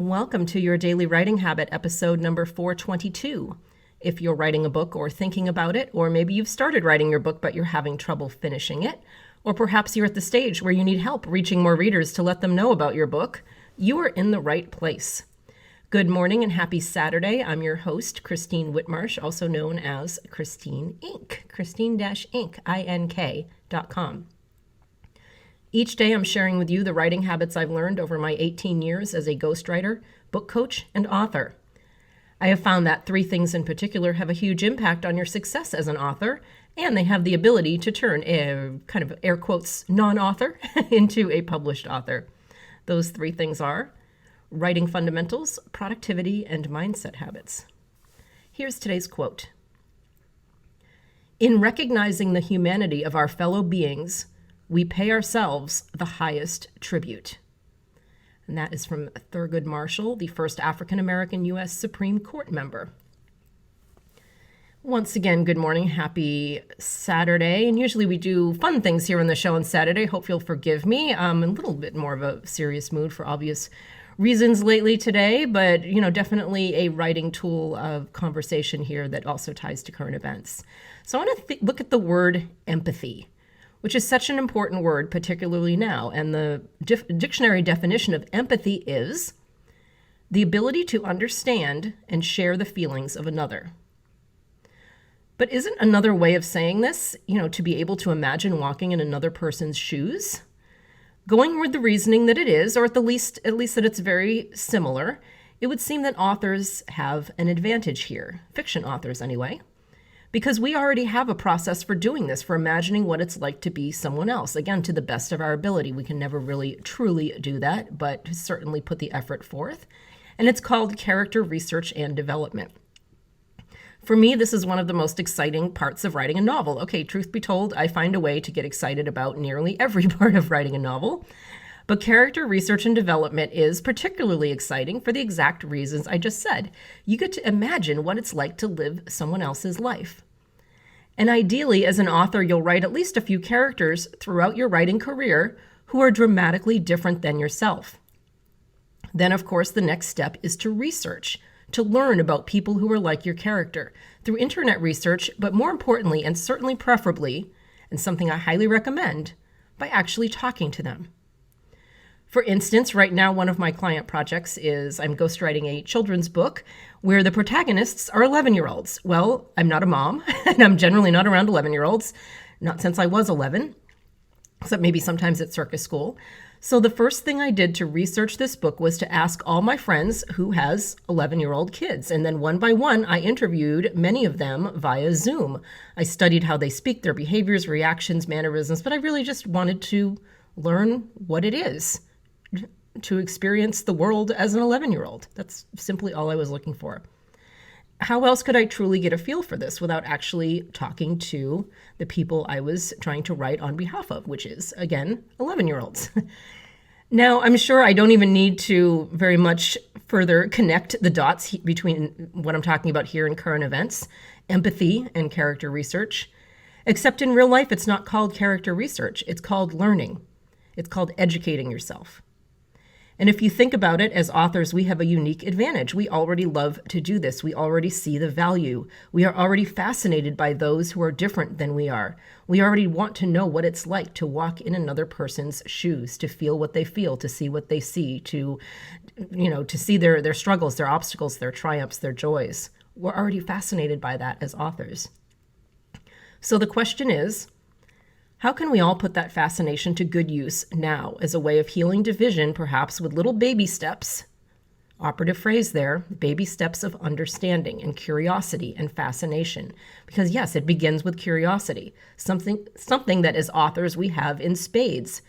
Welcome to your Daily Writing Habit, episode number 422. If you're writing a book or thinking about it, or maybe you've started writing your book but you're having trouble finishing it, or perhaps you're at the stage where you need help reaching more readers to let them know about your book, you are in the right place. Good morning and happy Saturday. I'm your host, Christine Whitmarsh, also known as Christine Inc., Christine-Inc.com. Each day I'm sharing with you the writing habits I've learned over my 18 years as a ghostwriter, book coach, and author. I have found that three things in particular have a huge impact on your success as an author, and they have the ability to turn a kind of air quotes non-author into a published author. Those three things are writing fundamentals, productivity, and mindset habits. Here's today's quote. In recognizing the humanity of our fellow beings, we pay ourselves the highest tribute. And that is from Thurgood Marshall, the first African-American U.S. Supreme Court member. Once again, good morning. Happy Saturday. And usually we do fun things here on the show on Saturday. Hope you'll forgive me. I'm a little bit more of a serious mood for obvious reasons lately today, but definitely a writing tool of conversation here that also ties to current events. So I want to look at the word empathy, which is such an important word, particularly now. And the dictionary definition of empathy is the ability to understand and share the feelings of another. But isn't another way of saying this, to be able to imagine walking in another person's shoes? Going with the reasoning that it is, or at least that it's very similar, it would seem that authors have an advantage here, fiction authors anyway. Because we already have a process for doing this, for imagining what it's like to be someone else. Again, to the best of our ability. We can never really truly do that, but certainly put the effort forth. And it's called character research and development. For me, this is one of the most exciting parts of writing a novel. Okay, truth be told, I find a way to get excited about nearly every part of writing a novel. But character research and development is particularly exciting for the exact reasons I just said. You get to imagine what it's like to live someone else's life. And ideally, as an author, you'll write at least a few characters throughout your writing career who are dramatically different than yourself. Then, of course, the next step is to research, to learn about people who are like your character through internet research, but more importantly, and certainly preferably, and something I highly recommend, by actually talking to them. For instance, right now, one of my client projects is I'm ghostwriting a children's book where the protagonists are 11-year-olds. Well, I'm not a mom, and I'm generally not around 11-year-olds, not since I was 11, except maybe sometimes at circus school. So the first thing I did to research this book was to ask all my friends who has 11-year-old kids. And then one by one, I interviewed many of them via Zoom. I studied how they speak, their behaviors, reactions, mannerisms, but I really just wanted to learn what it is to experience the world as an 11-year-old. That's simply all I was looking for. How else could I truly get a feel for this without actually talking to the people I was trying to write on behalf of, which is, again, 11-year-olds. Now, I'm sure I don't even need to very much further connect the dots between what I'm talking about here and current events, empathy and character research. Except in real life, it's not called character research. It's called learning. It's called educating yourself. And if you think about it, as authors, we have a unique advantage. We already love to do this. We already see the value. We are already fascinated by those who are different than we are. We already want to know what it's like to walk in another person's shoes, to feel what they feel, to see what they see, to see their struggles, their obstacles, their triumphs, their joys. We're already fascinated by that as authors. So the question is, how can we all put that fascination to good use now as a way of healing division, perhaps with little baby steps? Operative phrase there, baby steps of understanding and curiosity and fascination. Because yes, it begins with curiosity, something that as authors we have in spades.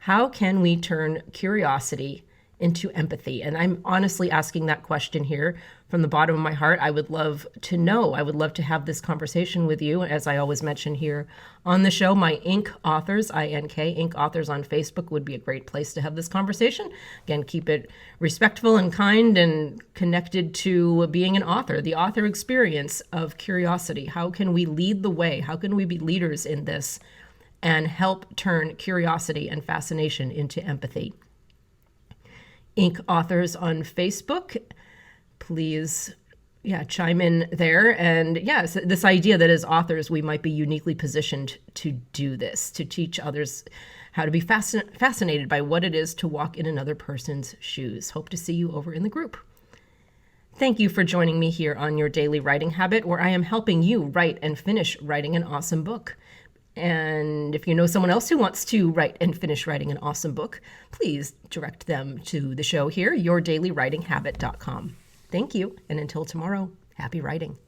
How can we turn curiosity into empathy? And I'm honestly asking that question here from the bottom of my heart. I would love to know. I would love to have this conversation with you. As I always mention here on the show, my Inc. authors, I-N-K, Inc. authors on Facebook would be a great place to have this conversation. Again, keep it respectful and kind and connected to being an author, the author experience of curiosity. How can we lead the way? How can we be leaders in this and help turn curiosity and fascination into empathy? Inc. authors on Facebook. Please, chime in there. And yes, this idea that as authors, we might be uniquely positioned to do this, to teach others how to be fascinated by what it is to walk in another person's shoes. Hope to see you over in the group. Thank you for joining me here on Your Daily Writing Habit, where I am helping you write and finish writing an awesome book. And if you know someone else who wants to write and finish writing an awesome book, please direct them to the show here, yourdailywritinghabit.com. Thank you, and until tomorrow, happy writing.